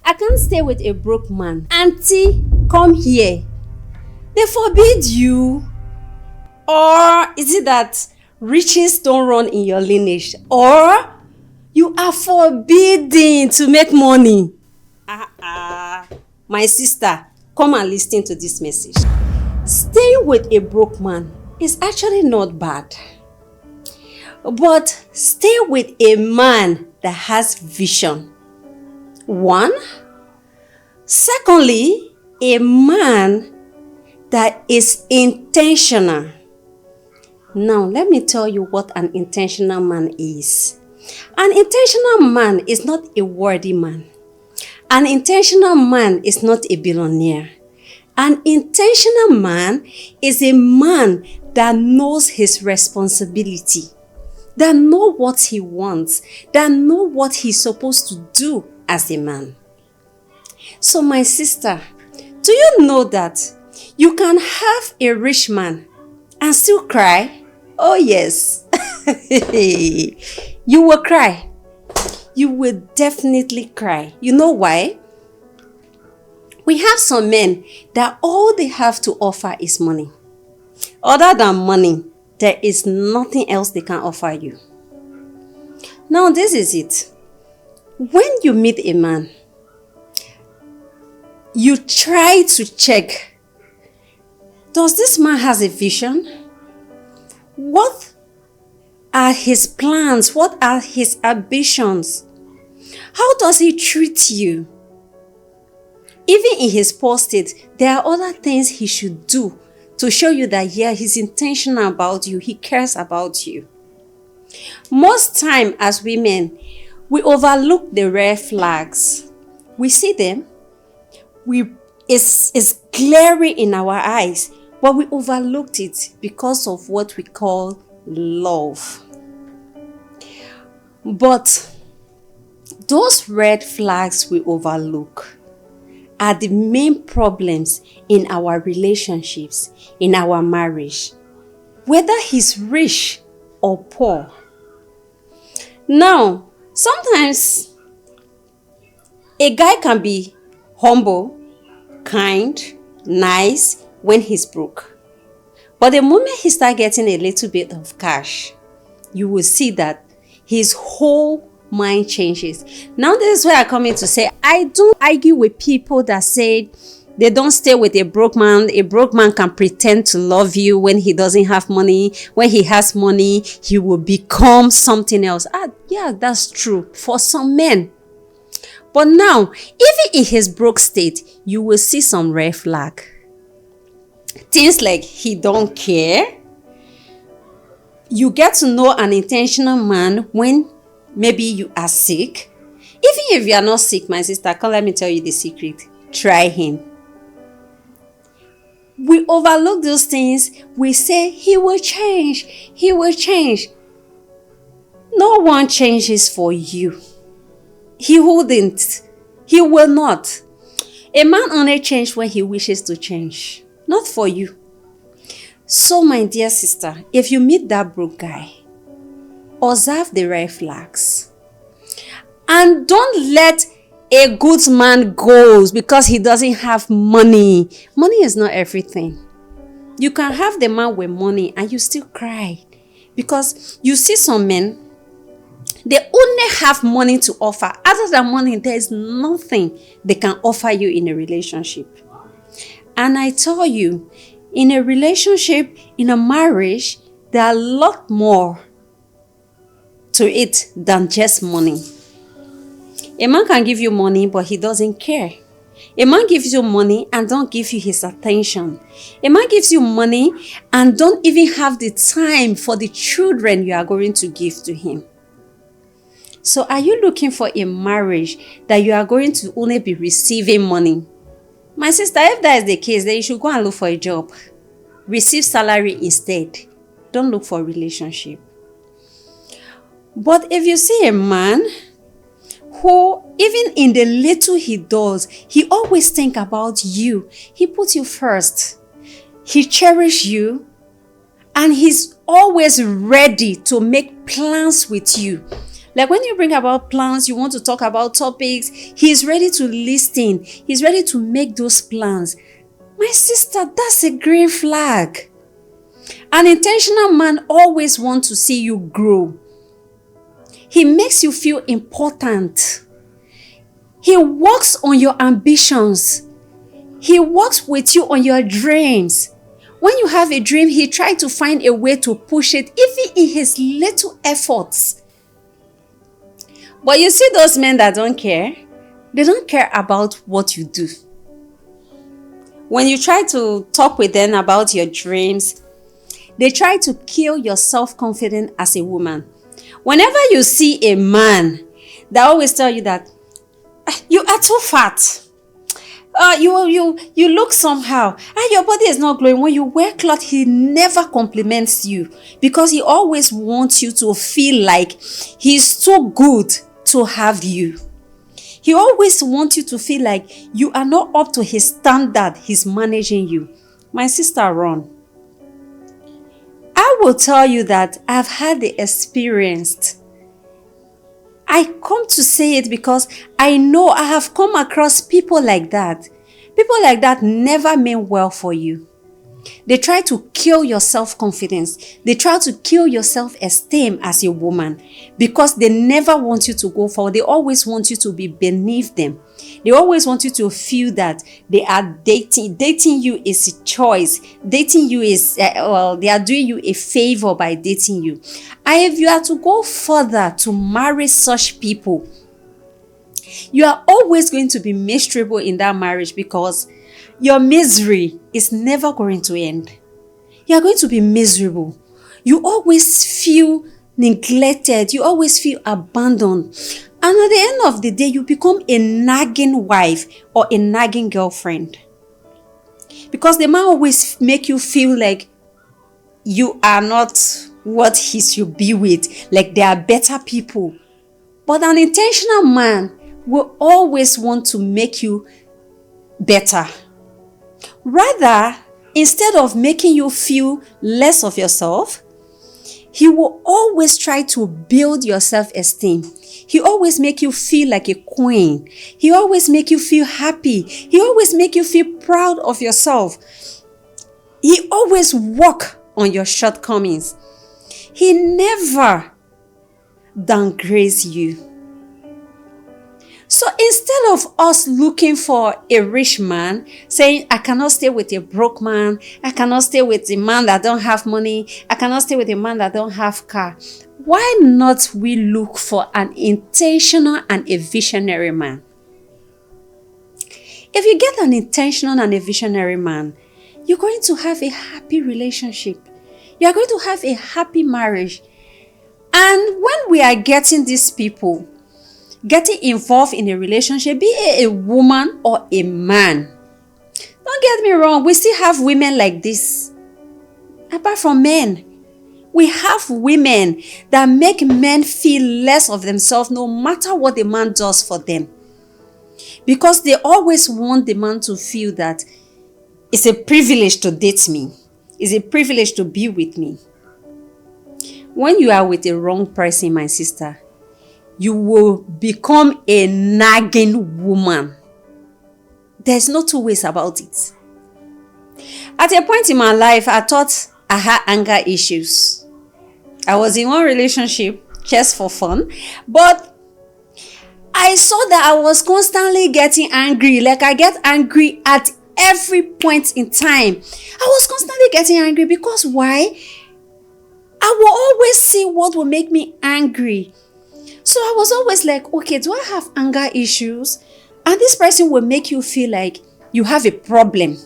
I can't stay with a broke man. Auntie, come here. They forbid you. Or is it that riches don't run in your lineage? Or you are forbidden to make money? My sister, come and listen to this message. Staying with a broke man is actually not bad. But stay with a man that has vision. One. Secondly, a man that is intentional. Now, let me tell you what an intentional man is. An intentional man is not a worthy man. An intentional man is not a billionaire. An intentional man is a man that knows his responsibility, that knows what he wants, that knows what he's supposed to do as a man. So my sister, do you know that you can have a rich man and still cry? Oh yes. You will cry. You will definitely cry. You know why? We have some men that all they have to offer is money. Other than money, there is nothing else they can offer you. Now this is it. When you meet a man, you try to check, does this man has a vision? What are his plans? What are his ambitions? How does he treat you? Even in his poor state, there are other things he should do to show you that, yeah, he's intentional about you. He cares about you. Most time as women, we overlook the red flags. We see them. It's glaring in our eyes, but we overlooked it because of what we call love. But those red flags we overlook are the main problems in our relationships, in our marriage, whether he's rich or poor. Now, sometimes a guy can be humble, kind, nice when he's broke. But the moment he starts getting a little bit of cash, you will see that his whole mind changes. Now this is where I come in to say, I don't argue with people that say they don't stay with a broke man. A broke man can pretend to love you when he doesn't have money. When he has money, he will become something else. Yeah, that's true for some men. But now, even in his broke state, you will see some red flag. Things like he don't care. You get to know an intentional man when maybe you are sick. Even if you are not sick, my sister, come let me tell you the secret. Try him. We overlook those things. We say, he will change. He will change. No one changes for you. He wouldn't. He will not. A man only changes when he wishes to change. Not for you. So, my dear sister, if you meet that broke guy, observe the red flags. And don't let a good man go because he doesn't have money. Money is not everything. You can have the man with money and you still cry. Because you see some men, they only have money to offer. Other than money, there is nothing they can offer you in a relationship. And I tell you, in a relationship, in a marriage, there are a lot more to it than just money. A man can give you money, but he doesn't care. A man gives you money and don't give you his attention. A man gives you money and don't even have the time for the children you are going to give to him. So are you looking for a marriage that you are going to only be receiving money? My sister, if that is the case, then you should go and look for a job. Receive salary instead. Don't look for a relationship. But if you see a man who, even in the little he does, he always think about you. He puts you first. He cherishes you. And he's always ready to make plans with you. Like when you bring about plans, you want to talk about topics, he's ready to listen. He's ready to make those plans. My sister, that's a green flag. An intentional man always wants to see you grow. He makes you feel important. He works on your ambitions. He works with you on your dreams. When you have a dream, he tries to find a way to push it, even in his little efforts. But you see those men that don't care, they don't care about what you do. When you try to talk with them about your dreams, they try to kill your self-confidence as a woman. Whenever you see a man that always tell you that you are too fat, you look somehow, and your body is not glowing. When you wear clothes, he never compliments you because he always wants you to feel like he's too good to have you. He always wants you to feel like you are not up to his standard. He's managing you. My sister, run. I will tell you that I've had the experience. I come to say it because I know I have come across people like that. People like that never mean well for you. They try to kill your self-confidence. They try to kill your self-esteem as a woman because they never want you to go forward. They always want you to be beneath them. They always want you to feel that they are dating. Dating you is a choice. Dating you is, they are doing you a favor by dating you. And if you are to go further to marry such people, you are always going to be miserable in that marriage because your misery is never going to end. You are going to be miserable. You always feel neglected. You always feel abandoned. And at the end of the day, you become a nagging wife or a nagging girlfriend. Because the man always make you feel like you are not what he should be with. Like there are better people. But an intentional man will always want to make you better. Rather, instead of making you feel less of yourself, he will always try to build your self-esteem. He always make you feel like a queen. He always make you feel happy. He always make you feel proud of yourself. He always work on your shortcomings. He never downgrades you. So instead of us looking for a rich man, saying, I cannot stay with a broke man, I cannot stay with a man that don't have money, I cannot stay with a man that don't have car, why not we look for an intentional and a visionary man? If you get an intentional and a visionary man, you're going to have a happy relationship. You're going to have a happy marriage. And when we are getting these people, getting involved in a relationship, be it a woman or a man. Don't get me wrong, we still have women like this. Apart from men, we have women that make men feel less of themselves no matter what the man does for them. Because they always want the man to feel that it's a privilege to date me. It's a privilege to be with me. When you are with the wrong person, my sister, you will become a nagging woman. There's no two ways about it. At a point in my life, I thought I had anger issues. I was in one relationship just for fun, but I saw that I was constantly getting angry. Like I get angry at every point in time. I was constantly getting angry because why? I will always see what will make me angry. So I was always like, okay, do I have anger issues? And this person will make you feel like you have a problem.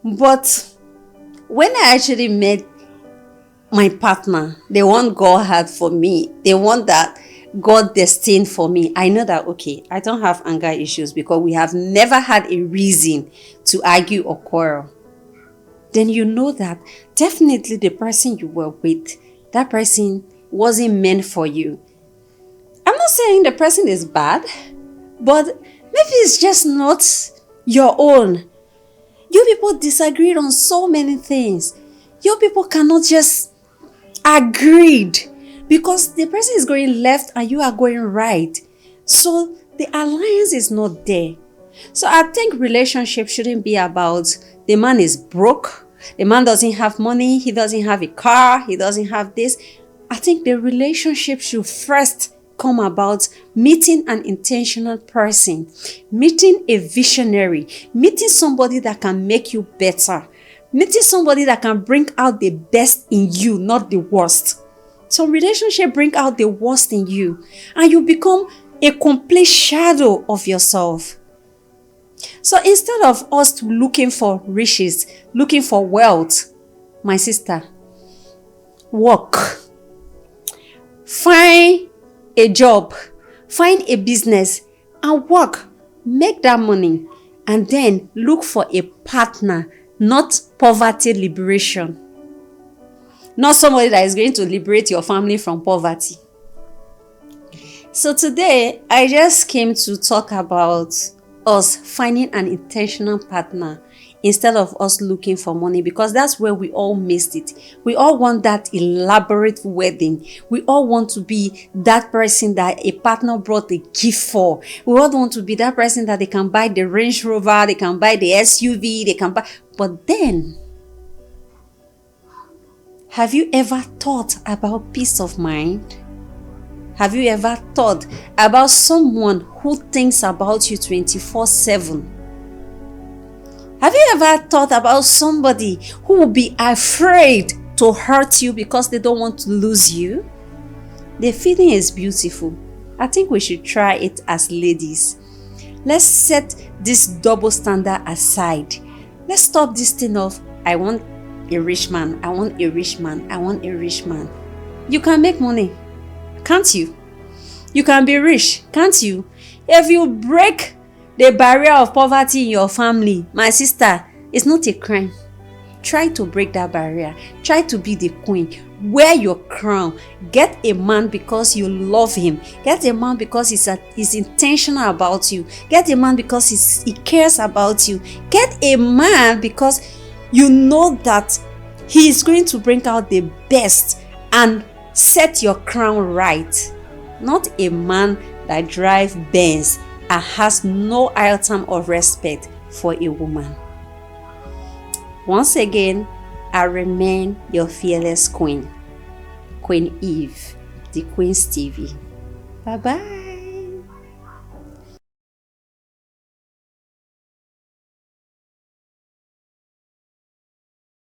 But when I actually met my partner, the one God had for me, the one that God destined for me, I know that, okay, I don't have anger issues because we have never had a reason to argue or quarrel. Then you know that definitely the person you were with, that person wasn't meant for you. I'm not saying the person is bad, but maybe it's just not your own. You people disagreed on so many things. You people cannot just agree. because the person is going left and you are going right. So the alliance is not there. So I think relationship shouldn't be about the man is broke, the man doesn't have money, he doesn't have a car, he doesn't have this. I think the relationship should first come about meeting an intentional person, meeting a visionary, meeting somebody that can make you better, meeting somebody that can bring out the best in you, not the worst. So relationship bring out the worst in you and you become a complete shadow of yourself. So instead of us looking for riches, looking for wealth, my sister, work. Find a job, find a business and work. Make that money and then look for a partner, not poverty liberation. Not somebody that is going to liberate your family from poverty. So today, I just came to talk about us finding an intentional partner instead of us looking for money, because that's where we all missed it. We all want that elaborate wedding. We all want to be that person that a partner brought a gift for. We all want to be that person that they can buy the Range Rover, they can buy the SUV, they can buy. But then, have you ever thought about peace of mind? Have you ever thought about someone who thinks about you 24/7? Have you ever thought about somebody who will be afraid to hurt you because they don't want to lose you? The feeling is beautiful. I think we should try it as ladies. Let's set this double standard aside. Let's stop this thing of, I want a rich man, I want a rich man, I want a rich man. You can make money, can't you? You can be rich, can't you? If you break the barrier of poverty in your family, my sister, it's not a crime. Try to break that barrier. Try to be the queen. Wear your crown. Get a man because you love him. Get a man because he's intentional about you. Get a man because he cares about you. Get a man because you know that he is going to bring out the best and set your crown right. Not a man that drives Benz and has no iota of respect for a woman. Once again, I remain your fearless queen, Queen Eve, the Queen Stevie. Bye-bye.